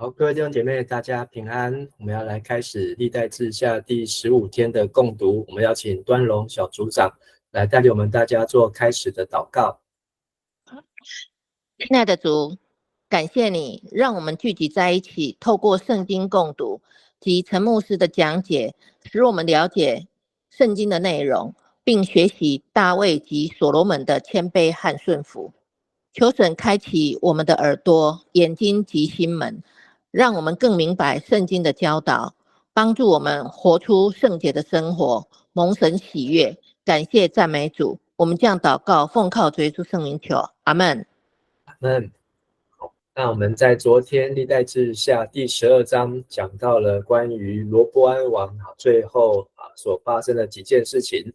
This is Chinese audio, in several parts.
好，各位弟兄姐妹，大家平安。我们要来开始历代志下第15天的共读。我们邀请端荣小组长来带领我们大家做开始的祷告。亲爱的主，感谢你让我们聚集在一起，透过圣经共读及陈牧师的讲解，使我们了解圣经的内容，并学习大卫及所罗门的谦卑和顺服。求神开启我们的耳朵、眼睛及心门，让我们更明白圣经的教导，帮助我们活出圣洁的生活，蒙神喜悦。感谢赞美主，我们这样祷告，奉靠主耶稣圣名求，阿们。那我们在昨天历代志下第12章讲到了关于罗波安王最后所发生的几件事情，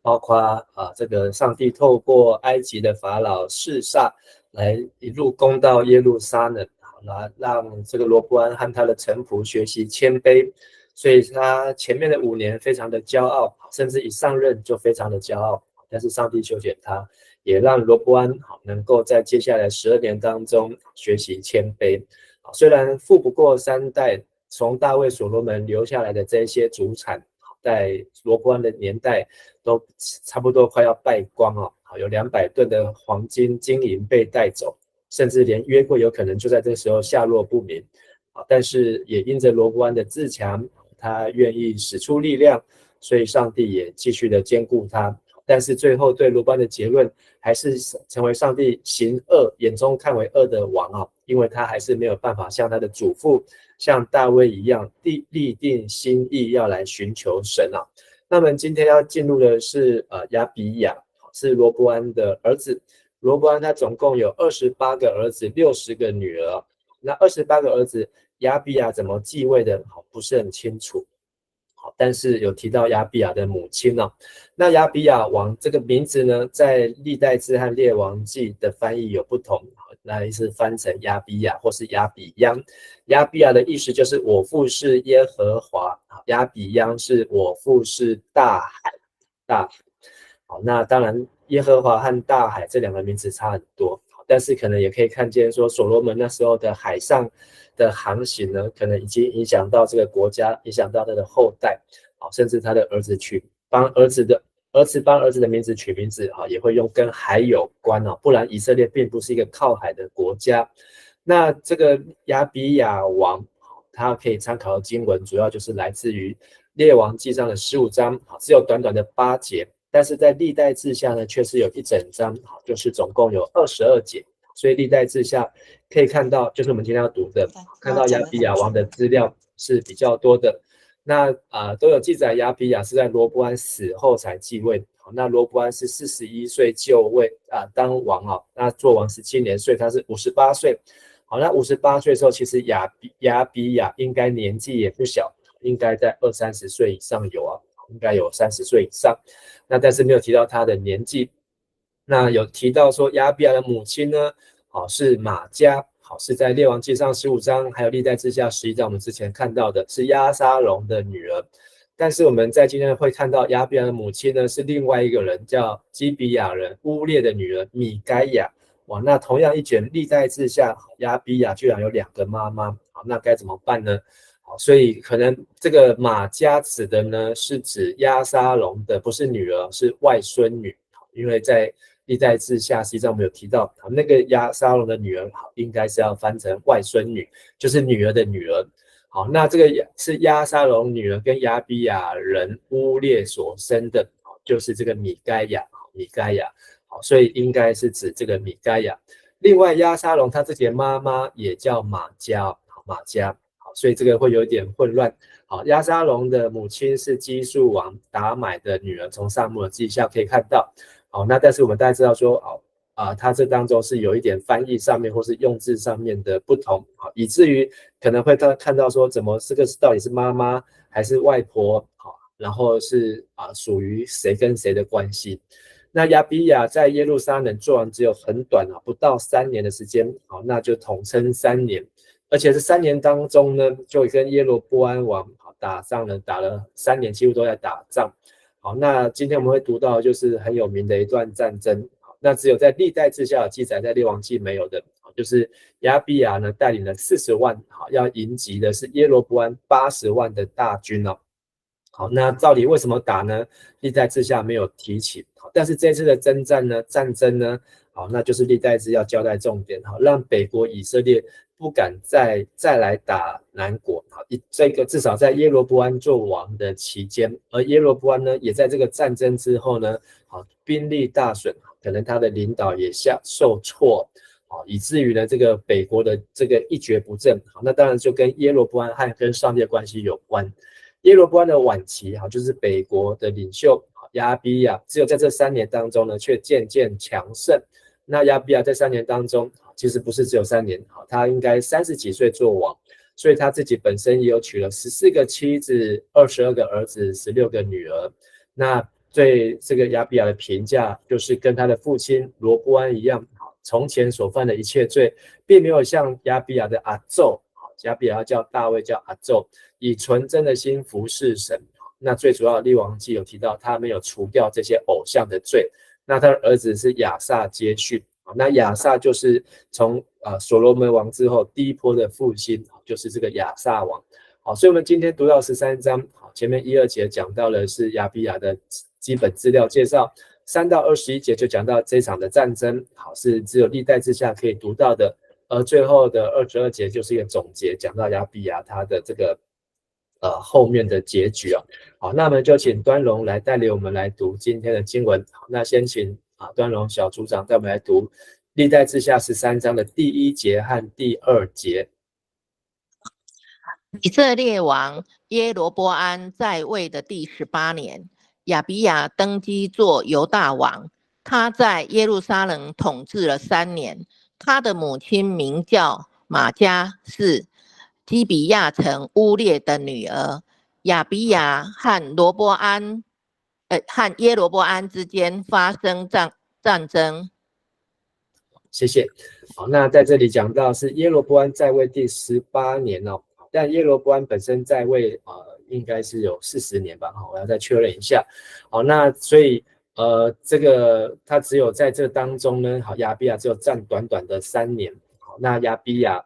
包括这个上帝透过埃及的法老示撒来一路攻到耶路撒冷，来让这个罗波安和他的臣仆学习谦卑，所以他前面的5年非常的骄傲，甚至一上任就非常的骄傲，但是上帝修剪他，也让罗波安能够在接下来12年当中学习谦卑。虽然富不过3代，从大卫所罗门留下来的这些祖产，在罗波安的年代都差不多快要败光，有200吨的黄金金银被带走，甚至连约柜有可能就在这时候下落不明。但是也因着罗波安的自强，他愿意使出力量，所以上帝也继续的兼顾他。但是最后对罗波安的结论还是成为上帝行恶眼中看为恶的王，因为他还是没有办法像他的祖父像大卫一样立定心意要来寻求神。那么今天要进入的是亚比亚，是罗波安的儿子。罗波安他总共有28个儿子，60个女儿。那28个儿子亚比亚怎么继位的不是很清楚，但是有提到亚比亚的母亲。那亚比亚王这个名字呢，在历代志和列王记的翻译有不同，那是翻成亚比亚或是亚比央。亚比亚的意思就是我父是耶和华，亚比央是我父是大海。那当然耶和华和大海这2个名字差很多，但是可能也可以看见说所罗门那时候的海上的航行呢，可能已经影响到这个国家，影响到他的后代，甚至他的儿子帮儿子的名字取名字，也会用跟海有关，不然以色列并不是一个靠海的国家。那这个亚比亚王，他可以参考的经文主要就是来自于列王记上的15章，只有短短的8节，但是在历代志下呢，却是有一整章，就是总共有22节。所以历代志下可以看到，就是我们今天要读的，看到亚比亚王的资料是比较多的。那都有记载亚比亚是在罗波安死后才继位。那罗波安是41岁就位当王，那做王17年，所以他是58岁。那58岁的时候，其实亚比亚应该年纪也不小，应该在20-30岁以上有，应该有30岁以上。那但是没有提到他的年纪。那有提到说亚比亚的母亲呢，是玛迦，是在列王记上15章，还有历代志下11章，我们之前看到的是押沙龙的女儿。但是我们在今天会看到亚比亚的母亲呢，是另外一个人，叫基比亚人乌列的女儿米该亚。那同样一卷历代志下，亚比亚居然有2个妈妈，那该怎么办呢？所以可能这个玛迦指的呢，是指押沙龙的不是女儿，是外孙女，因为在历代志下11章我们有提到，那个押沙龙的女儿应该是要翻成外孙女，就是女儿的女儿。那这个是押沙龙女儿跟亚比亚人乌列所生的，就是这个米该亚。所以应该是指这个米该亚。另外押沙龙他自己的妈妈也叫玛迦，所以这个会有点混乱。押沙龙的母亲是基述王达买的女儿，从撒母耳记下可以看到。那但是我们大家知道说，它这当中是有一点翻译上面或是用字上面的不同，以至于可能会看到说，怎么这个到底是妈妈还是外婆，然后是属于谁跟谁的关系。那亚比亚在耶路撒冷做完只有很短，不到3年的时间，那就统称3年，而且这3年当中呢，就跟耶罗波安王打仗了，打了3年，几乎都在打仗。那今天我们会读到就是很有名的一段战争，那只有在历代志下有记载，在列王记没有的，就是亚比亚呢带领了40万，要迎击的是耶罗波安80万的大军哦。好，那到底为什么打呢？历代志下没有提起。但是这次的战争呢，好，那就是历代志要交代重点，好，让北国以色列不敢再来打南国。好，这个至少在耶罗波安做王的期间，而耶罗波安呢，也在这个战争之后呢，好，兵力大损，可能他的领导也受挫。以至于呢，这个北国的这个一蹶不振。好，那当然就跟耶罗波安和跟上帝的关系有关。耶罗波安的晚期，就是北国的领袖亚比亚，只有在这3年当中呢，却渐渐强盛。那亚比亚在3年当中，其实不是只有3年，他应该30几岁做王，所以他自己本身也有娶了14个妻子、22个儿子、16个女儿。那对这个亚比亚的评价，就是跟他的父亲罗波安一样，从前所犯的一切罪，并没有像亚比亚的阿昼，亚比亚叫大卫叫阿昼，以纯真的心服侍神。那最主要的列王记有提到，他没有除掉这些偶像的罪。那他的儿子是亚撒接续，那亚撒就是从所罗门王之后第一波的复兴，就是这个亚撒王。好，所以我们今天读到13章，前面1、2节讲到的是亚比亚的基本资料介绍，3到21节就讲到这场的战争，好，是只有历代志下可以读到的。而最后的22节就是一个总结，讲到亚比亚他的这个后面的结局啊。好，那么就请端荣来带领我们来读今天的经文。好，那先请端荣小组长带我们来读历代志下13章的第1节和第2节。以色列王耶罗波安在位的第18年，亚比亚登基做犹大王。他在耶路撒冷统治了3年。他的母亲名叫玛迦，是基比亚城乌列的女儿。亚比亚和耶罗波安之间发生战争。谢谢。好，那在这里讲到是耶罗波安在位第18年哦，但耶罗波安本身在位应该是有40年吧，我要再确认一下。好，那所以这个他只有在这当中呢，好，亚比亚只有占短短的3年。好，那亚比亚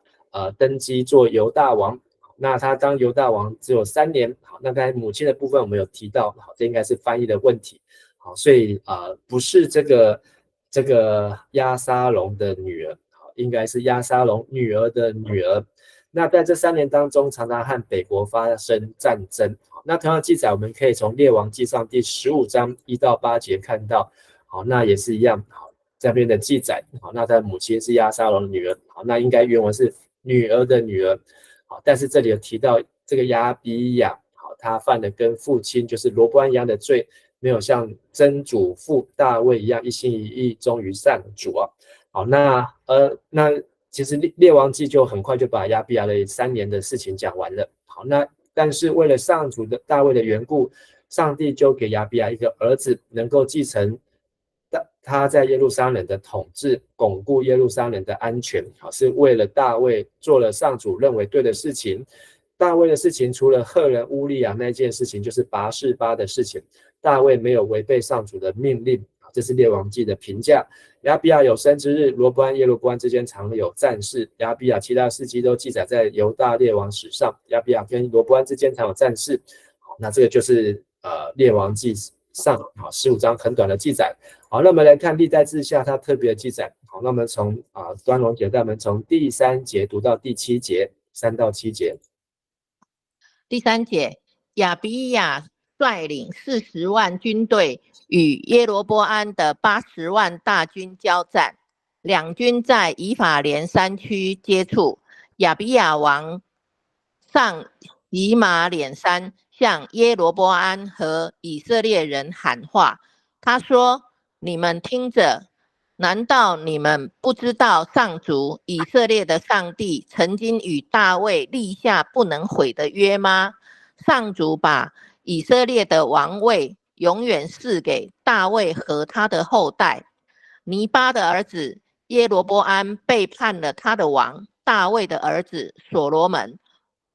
登基做犹大王，那他当犹大王只有3年。好，那刚才母亲的部分我们有提到，好，这应该是翻译的问题。好，所以不是这个押沙龙的女儿，应该是押沙龙女儿的女儿。那在这3年当中，常常和北国发生战争。那同样记载，我们可以从列王记上第15章1到8节看到。好，那也是一样。好，这边的记载。好，那他的母亲是押沙龙的女儿。好，那应该原文是女儿的女儿。好，但是这里有提到这个亚比亚，好，他犯了跟父亲就是罗波安一样的罪，没有像曾祖父大卫一样一心一意忠于上主啊。好，那其实列王记就很快就把亚比亚的3年的事情讲完了。好，那但是为了上主的大卫的缘故，上帝就给亚比亚一个儿子，能够继承他在耶路撒冷的统治，巩固耶路撒冷的安全。好，是为了大卫做了上主认为对的事情。大卫的事情，除了赫人乌利亚那件事情，就是拔示巴的事情，大卫没有违背上主的命令。这是列王记的评价。亚比亚有生之日，罗波安、耶罗波安之间常有战事。亚比亚其他事迹都记载在犹大列王史上。亚比亚跟罗波安之间常有战事。好，那这个就是列王记上15章很短的记载。好，那我们来看历代志下它特别的记载。好，那我们从端荣姐带我们从第3节读到第7节，3到7节。第3节，亚比亚率领40万军队与耶罗波安的80万大军交战，两军在以法莲山区接触。亚比亚王上以马脸山向耶罗波安和以色列人喊话，他说：你们听着，难道你们不知道上主以色列的上帝曾经与大卫立下不能毁的约吗？上主把以色列的王位永远赐给大卫和他的后代。尼巴的儿子耶罗波安背叛了他的王大卫的儿子所罗门。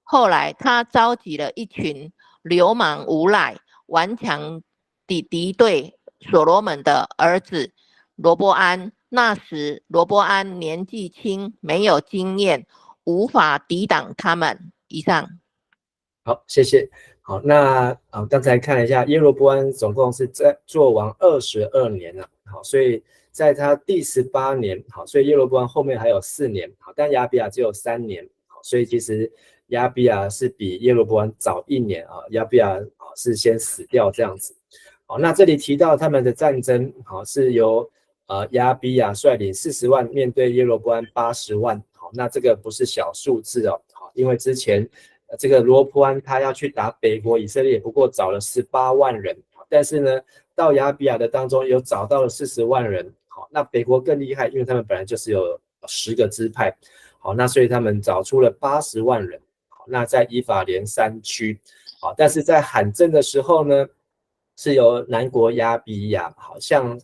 后来他召集了一群流氓无赖，顽强地敌对所罗门的儿子罗波安，那时罗波安年纪轻，没有经验，无法抵挡他们。以上。好，谢谢。好，那刚才看了一下，耶罗波安总共是在做王22年了。好，所以在他第18年，好，所以耶罗波安后面还有4年，好，但亚比亚只有3年，好，所以其实亚比亚是比耶罗波安早1年啊，亚比亚是先死掉这样子。好，那这里提到他们的战争，好，是由亚比亚率领40万面对耶罗波安80万，好，那这个不是小数字哦，好，因为之前这个罗波安他要去打北国以色列，不过找了18万人，但是呢，到亚比亚的当中有找到了40万人，好，那北国更厉害，因为他们本来就是有10个支派，好，那所以他们找出了80万人，好，那在以法莲山区，好，但是在罕阵的时候呢，是由南国亚比亚好像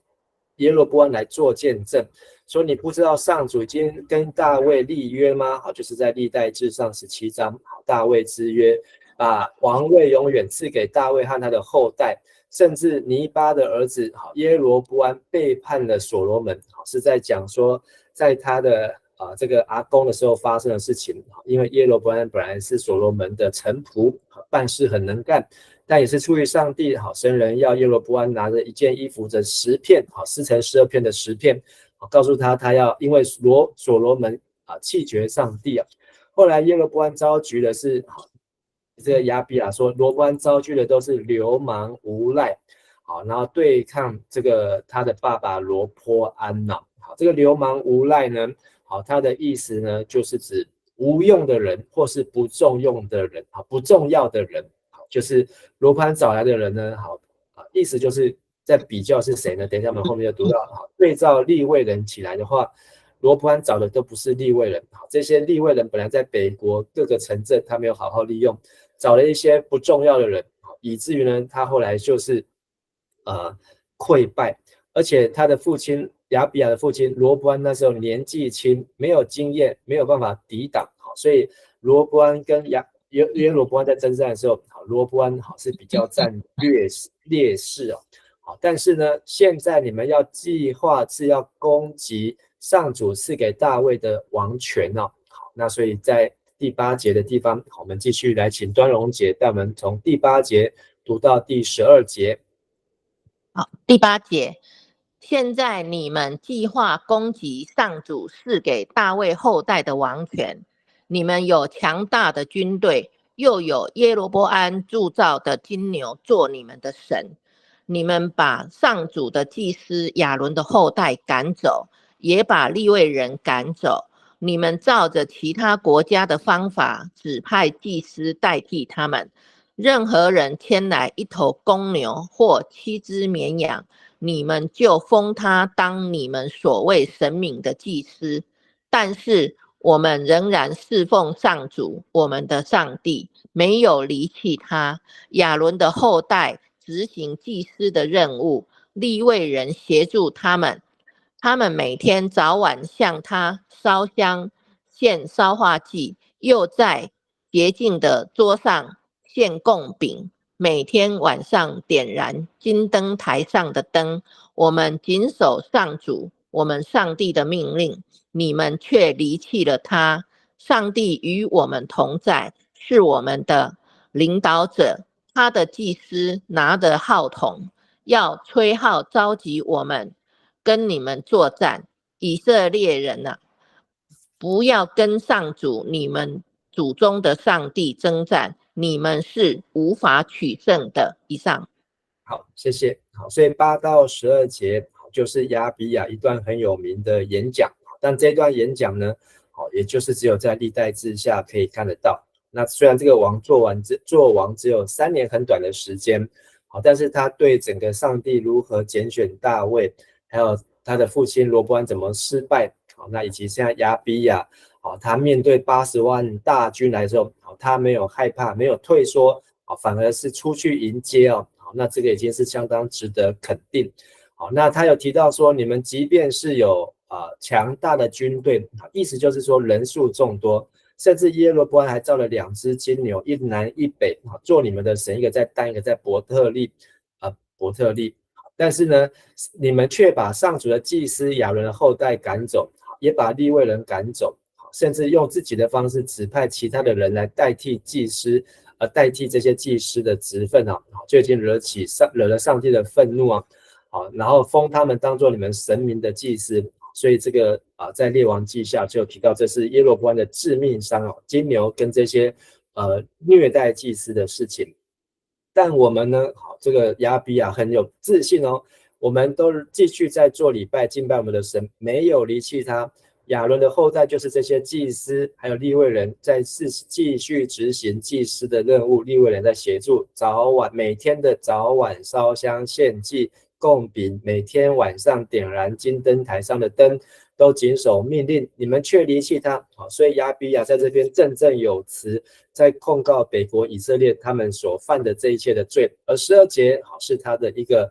耶罗波安来做见证，说你不知道上主已经跟大卫立约吗？好，就是在历代志上17章，好，大卫之约，把王位永远赐给大卫和他的后代，甚至尼巴的儿子好耶罗波安背叛了所罗门，好，是在讲说在他的这个阿公的时候发生的事情，因为耶罗波安本来是所罗门的臣仆，办事很能干。但也是出于上帝，好，神人要耶罗波安拿着一件衣服的10片，好，撕成12片的10片，好，告诉他要因为所罗门弃绝上帝啊。后来耶罗波安招聚的是这个亚比亚说，罗波安招聚的都是流氓无赖，好，然后对抗这个他的爸爸罗波安呐，好，这个流氓无赖呢，好，他的意思呢就是指无用的人或是不重用的人，好，不重要的人。就是罗波安找来的人呢，好，意思就是在比较是谁呢？等一下我们后面就读到，好，对照利未人起来的话，罗波安找的都不是利未人，好，这些利未人本来在北国各个城镇，他没有好好利用，找了一些不重要的人，以至于呢，他后来就是溃败，而且他的父亲亚比亚的父亲罗波安那时候年纪轻，没有经验，没有办法抵挡，好，所以罗波安跟耶罗波安在征战的时候，好，罗波安好是比较占劣势哦，好，但是呢，现在你们要计划是要攻击上主赐给大卫的王权哦，好，那所以在第8节的地方，我们继续来请端荣姐带我们从第8节读到第12节。好，第8节，现在你们计划攻击上主赐给大卫后代的王权，你们有强大的军队，又有耶罗波安铸造的金牛做你们的神，你们把上主的祭司亚伦的后代赶走，也把利未人赶走，你们照着其他国家的方法指派祭司代替他们，任何人牵来1头公牛或7只绵羊，你们就封他当你们所谓神明的祭司。但是我们仍然侍奉上主我们的上帝，没有离弃他。亚伦的后代执行祭司的任务，利未人协助他们。他们每天早晚向他烧香献烧化祭，又在洁净的桌上献供饼，每天晚上点燃金灯台上的灯。我们谨守上主我们上帝的命令，你们却离弃了他。上帝与我们同在，是我们的领导者。他的祭司拿着号筒，要吹号召集我们跟你们作战。以色列人啊，不要跟上主你们祖宗的上帝征战，你们是无法取胜的。以上。好，谢谢。好，所以8到12节就是亚比亚一段很有名的演讲，但这段演讲呢，也就是只有在历代志下可以看得到。那虽然这个王做王只有3年很短的时间，好，但是他对整个上帝如何拣选大卫，还有他的父亲罗波安怎么失败，好，那以及现在亚比亚，好，他面对80万大军来的时候，好，他没有害怕，没有退缩，好，反而是出去迎接哦，好，那这个已经是相当值得肯定。好，那他有提到说，你们即便是有强大的军队，意思就是说人数众多。甚至耶罗波安还造了2只金牛，一南一北，做你们的神，一个在但，一个在伯特利。但是呢，你们却把上主的祭司亚伦的后代赶走，也把利未人赶走，甚至用自己的方式指派其他的人来代替祭司，代替这些祭司的职分啊，就已经惹了上帝的愤怒啊，然后封他们当作你们神明的祭司。所以这个在列王记下就提到，这是耶罗波安的致命伤金牛跟这些虐待祭司的事情。但我们呢，这个亚比亚很有自信哦，我们都继续在做礼拜敬拜我们的神，没有离弃他。亚伦的后代就是这些祭司还有利未人，在继续执行祭司的任务，利未人在协助每天的早晚烧香献祭供饼，每天晚上点燃金灯台上的灯，都谨守命令，你们却离弃他。所以亚比亚在这边振振有词，在控告北国以色列他们所犯的这一切的罪。而12节是他的一个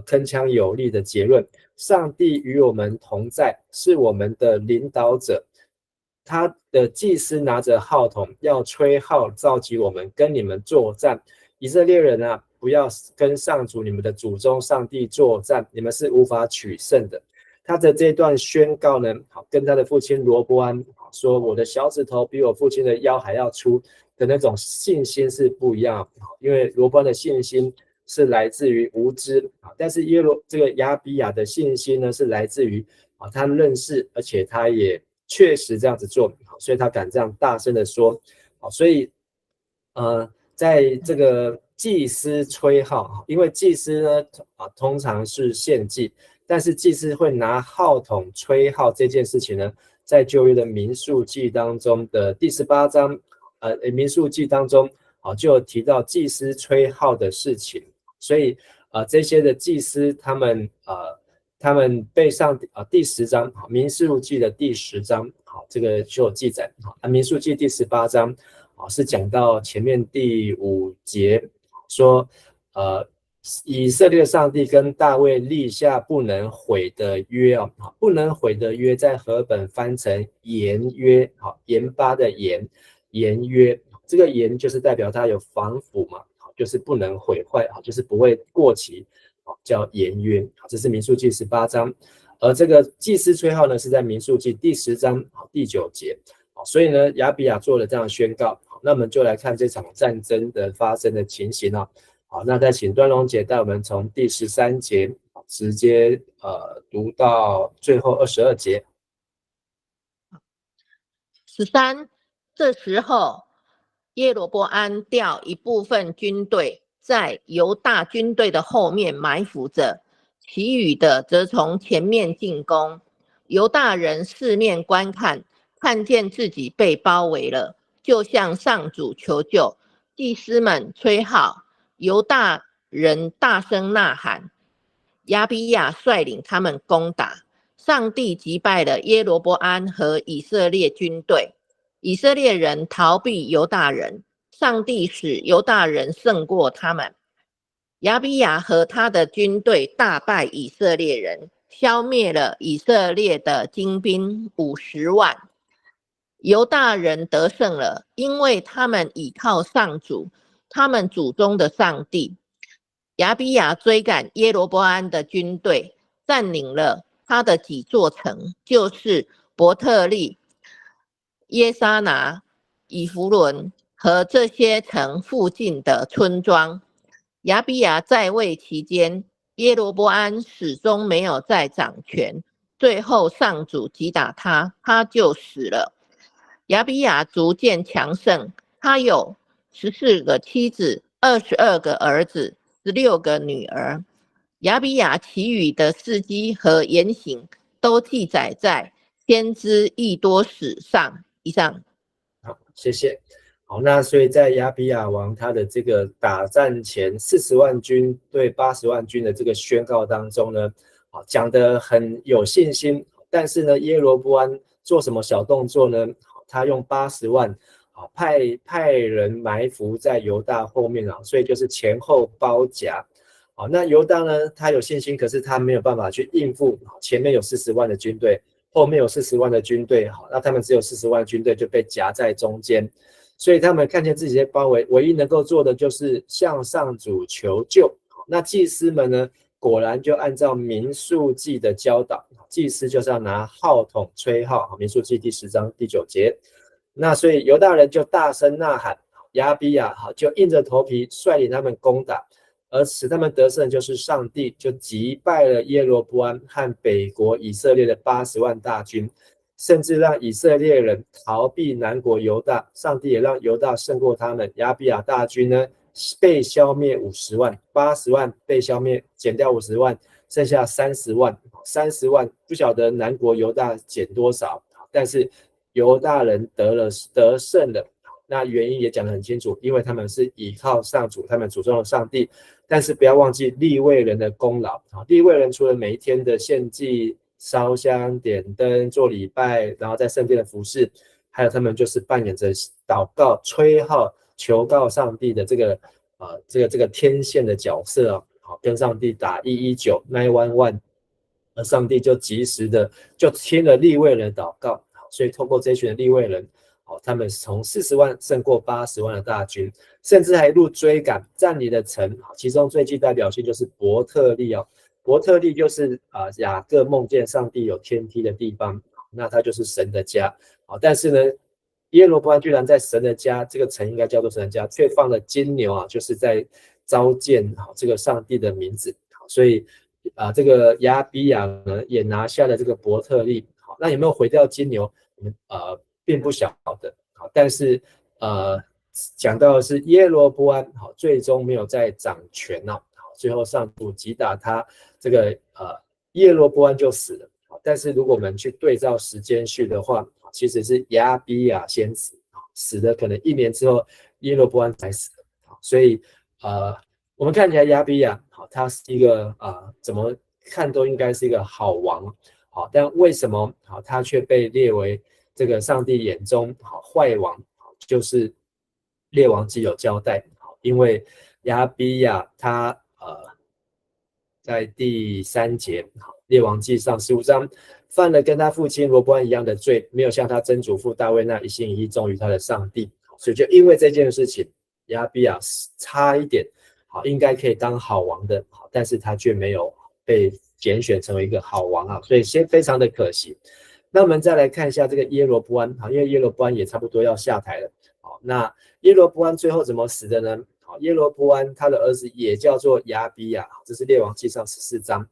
铿锵有力的结论：上帝与我们同在，是我们的领导者。他的祭司拿着号筒，要吹号召集我们，跟你们作战。以色列人啊，不要跟上主你们的祖宗上帝作战，你们是无法取胜的。他的这段宣告呢，跟他的父亲罗波安说，我的小指头比我父亲的腰还要粗的那种信心是不一样。因为罗波安的信心是来自于无知，但是这个亚比亚的信心呢，是来自于他认识，而且他也确实这样子做，所以他敢这样大声的说。所以在这个祭司吹号，因为祭司呢通常是献祭，但是祭司会拿号筒吹号这件事情呢，在旧约的民数记当中的第18章，民数记当中就有提到祭司吹号的事情。所以这些的祭司他们被上第10章民数记的第10章这个就有记载民数记第18章是讲到前面第5节说以色列上帝跟大卫立下不能毁的约不能毁的约在和本翻成盐约盐巴的盐约，这个盐就是代表它有防腐嘛，就是不能毁坏就是不会过期叫盐约。这是民数记18章，而这个祭司吹号呢是在民数记第10章第9节。所以呢亚比亚做了这样的宣告。那我们就来看这场战争的发生的情形好，那再请端龙姐带我们从第13节直接读到最后22节。13，这时候耶罗波安调一部分军队在犹大军队的后面埋伏着，其余的则从前面进攻。犹大人四面观看，看见自己被包围了，就向上主求救。祭司们吹号，犹大人大声呐喊，亚比亚率领他们攻打。上帝击败了耶罗波安和以色列军队，以色列人逃避犹大人，上帝使犹大人胜过他们。亚比亚和他的军队大败以色列人，消灭了以色列的精兵50万。犹大人得胜了，因为他们倚靠上主，他们祖宗的上帝。亚比亚追赶耶罗波安的军队，占领了他的几座城，就是伯特利、耶沙拿、以弗伦和这些城附近的村庄。亚比亚在位期间，耶罗波安始终没有再掌权，最后上主击打他，他就死了。亚比亚逐渐强盛，他有14个妻子，22个儿子，16个女儿。亚比亚其余的事迹和言行都记载在先知益多史上。以上。好，谢谢。好，那所以在亚比亚王他的这个打战前40万军对80万军的这个宣告当中呢，讲得很有信心，但是呢，耶罗波安做什么小动作呢？他用80万派人埋伏在犹大后面所以就是前后包夹。那犹大呢，他有信心，可是他没有办法去应付前面有40万的军队，后面有40万的军队，那他们只有40万军队就被夹在中间，所以他们看见自己被包围，唯一能够做的就是向上主求救。那祭司们呢，果然就按照民数记的教导，祭司就是要拿号筒吹号，民数记第10章第9节。那所以犹大人就大声呐喊，亚比亚就硬着头皮率领他们攻打，而使他们得胜就是上帝，就击败了耶罗波安和北国以色列的80万大军，甚至让以色列人逃避南国犹大，上帝也让犹大胜过他们。亚比亚大军呢被消灭50万，80万被消灭，减掉50万，剩下30万。30万不晓得南国犹大减多少，但是犹大人得胜了。那原因也讲得很清楚，因为他们是倚靠上主，他们主宗的上帝。但是不要忘记利未人的功劳，利未人除了每一天的献祭、烧香、点灯、做礼拜，然后在圣殿的服事，还有他们就是扮演着祷告、吹号、求告上帝的这个天线的角色啊，跟上帝打119 911，而上帝就及时的就听了利未人的祷告，所以透过这群利未人，他们从40万胜过80万的大军，甚至还一路追赶占领了城，其中最具代表性就是伯特利哦。伯特利就是雅各梦见上帝有天梯的地方，那它就是神的家。但是呢，耶罗波安居然在神的家，这个城应该叫做神的家，却放了金牛啊，就是在召见这个上帝的名字。所以这个亚比亚呢也拿下了这个伯特利。那有没有毁掉金牛？我们并不晓得。但是讲到的是耶罗波安最终没有再掌权了，最后上主击打他，这个耶罗波安就死了。但是如果我们去对照时间序的话，其实是亚比亚先死，死的可能1年之后耶罗波安才死。所以我们看起来亚比亚他是一个怎么看都应该是一个好王，但为什么他却被列为这个上帝眼中坏王？就是列王记有交代，因为亚比亚他在第3节列王记上15章犯了跟他父亲罗波安一样的罪，没有像他曾祖父大卫那一心一意忠于他的上帝，所以就因为这件事情，亚比亚差一点应该可以当好王的，但是他却没有被拣选成为一个好王所以非常的可惜。那我们再来看一下这个耶罗波安，因为耶罗波安也差不多要下台了。那耶罗波安最后怎么死的呢？耶罗波安他的儿子也叫做亚比亚，这是列王记上14章。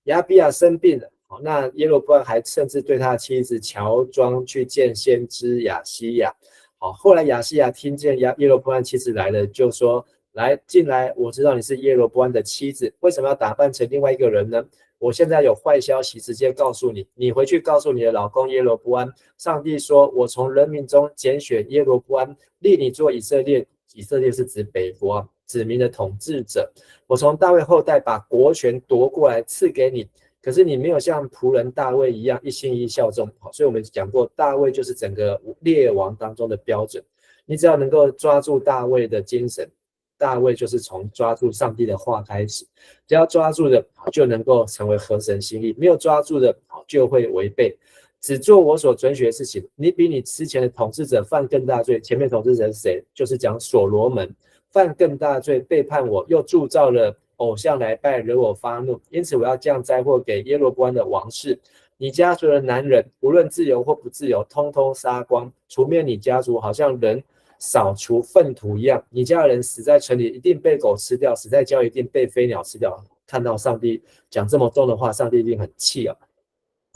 亚比亚生病了，那耶罗波安还甚至对他的妻子乔装去见先知亚西亚。后来亚西亚听见耶罗波安妻子来了，就说：来进来，我知道你是耶罗波安的妻子，为什么要打扮成另外一个人呢？我现在有坏消息直接告诉你，你回去告诉你的老公耶罗波安，上帝说我从人民中拣选耶罗波安，立你做以色列，以色列是指北国子民的统治者，我从大卫后代把国权夺过来赐给你，可是你没有像仆人大卫一样一心一意效忠。所以我们讲过，大卫就是整个列王当中的标准，你只要能够抓住大卫的精神，大卫就是从抓住上帝的话开始，只要抓住的就能够成为合神心意，没有抓住的就会违背。只做我所准许的事情，你比你之前的统治者犯更大罪。前面统治者是谁？就是讲所罗门，犯更大罪，背叛我，又铸造了偶像来拜，惹我发怒，因此我要降灾祸给耶罗波安的王室。你家族的男人无论自由或不自由，通通杀光，除灭你家族，好像人扫除粪土一样。你家的人死在城里，一定被狗吃掉；死在郊野，一定被飞鸟吃掉。看到上帝讲这么重的话，上帝一定很气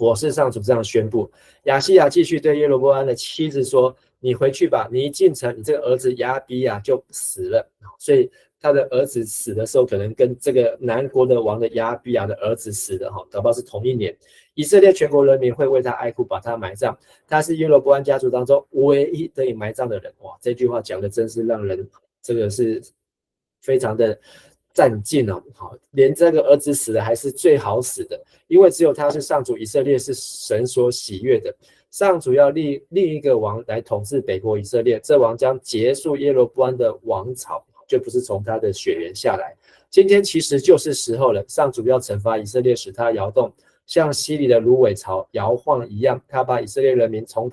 我是上主这样宣布。亚西亚继续对耶罗波安的妻子说：你回去吧，你一进城，你这个儿子亚比亚就死了。所以他的儿子死的时候，可能跟这个南国的王的亚比亚的儿子死的搞不好是同一年。以色列全国人民会为他哀哭，把他埋葬。他是耶罗波安家族当中唯一得以埋葬的人。哇，这句话讲的真是让人这个是非常的占尽连这个儿子死的还是最好死的，因为只有他是上主，以色列是神所喜悦的。上主要立一个王来统治北国以色列，这王将结束耶罗波安的王朝，就不是从他的血缘下来。今天其实就是时候了，上主要惩罚以色列，使他摇动，像西里的芦苇草摇晃一样。他把以色列人民从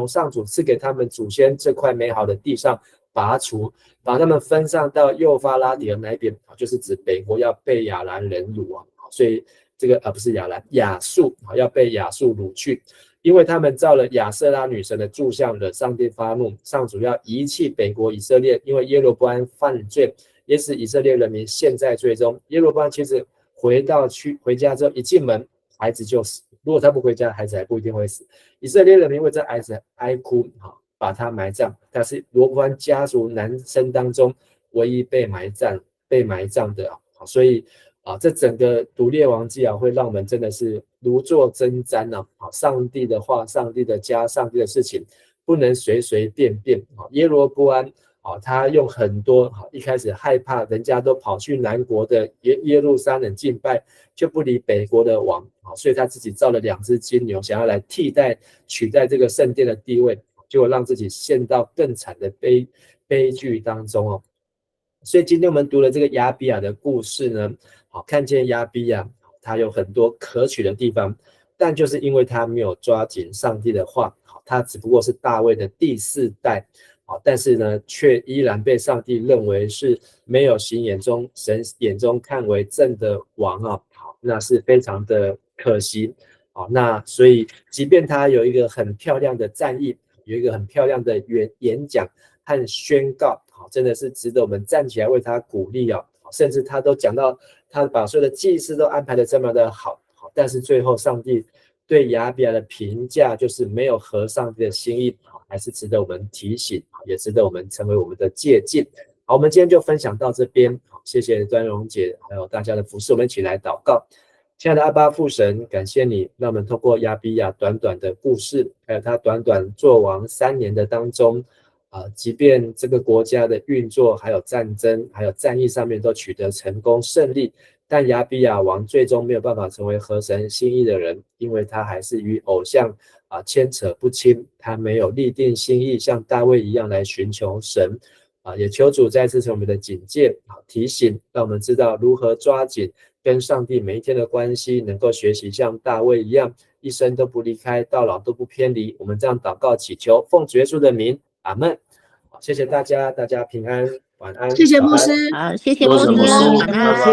上主赐给他们祖先这块美好的地上拔除，把他们分散到幼发拉底的那边，就是指北国要被亚兰人掳所以这个不是亚兰，亚述要被亚述掳去，因为他们造了亚瑟拉女神的柱像，惹上帝发怒，上主要遗弃北国以色列，因为耶罗波安犯罪，也使以色列人民陷在罪中。耶罗波安其实回家之后一进门，孩子就死，如果他不回家，孩子还不一定会死。以色列人民为这孩子哀哭，把他埋葬，他是罗波安家族男生当中唯一被埋葬的，所以这整个读列王记会让我们真的是如坐针毡上帝的话、上帝的家、上帝的事情不能随随便便。耶罗波安他用很多一开始害怕人家都跑去南国的耶路撒冷敬拜，就不理北国的王，所以他自己造了2只金牛，想要来取代这个圣殿的地位，结果让自己陷到更惨的悲剧当中。所以今天我们读了这个亚比亚的故事呢，看见亚比亚他有很多可取的地方，但就是因为他没有抓紧上帝的话，他只不过是大卫的第4代，但是呢却依然被上帝认为是没有行神眼中看为正的王那是非常的可惜。那所以即便他有一个很漂亮的战役，有一个很漂亮的演讲和宣告，真的是值得我们站起来为他鼓励甚至他都讲到他把所有的祭司都安排得这么的好，但是最后上帝对亚比亚的评价就是没有合上帝的心意，还是值得我们提醒，也值得我们成为我们的借鉴。好，我们今天就分享到这边，谢谢端荣姐还有大家的服侍，我们一起来祷告。亲爱的阿爸父神，感谢你让我们透过亚比亚短短的故事，还有他短短做王3年的当中即便这个国家的运作还有战争还有战役上面都取得成功胜利，但亚比亚王最终没有办法成为合神心意的人，因为他还是与偶像牵扯不清，他没有立定心意像大卫一样来寻求神也求主再次成为我们的警戒提醒，让我们知道如何抓紧跟上帝每一天的关系，能够学习像大卫一样一生都不离开，到老都不偏离。我们这样祷告祈求，奉主耶稣的名，阿们。谢谢大家，大家平安，晚安。谢谢牧师，好，谢谢牧师，晚安。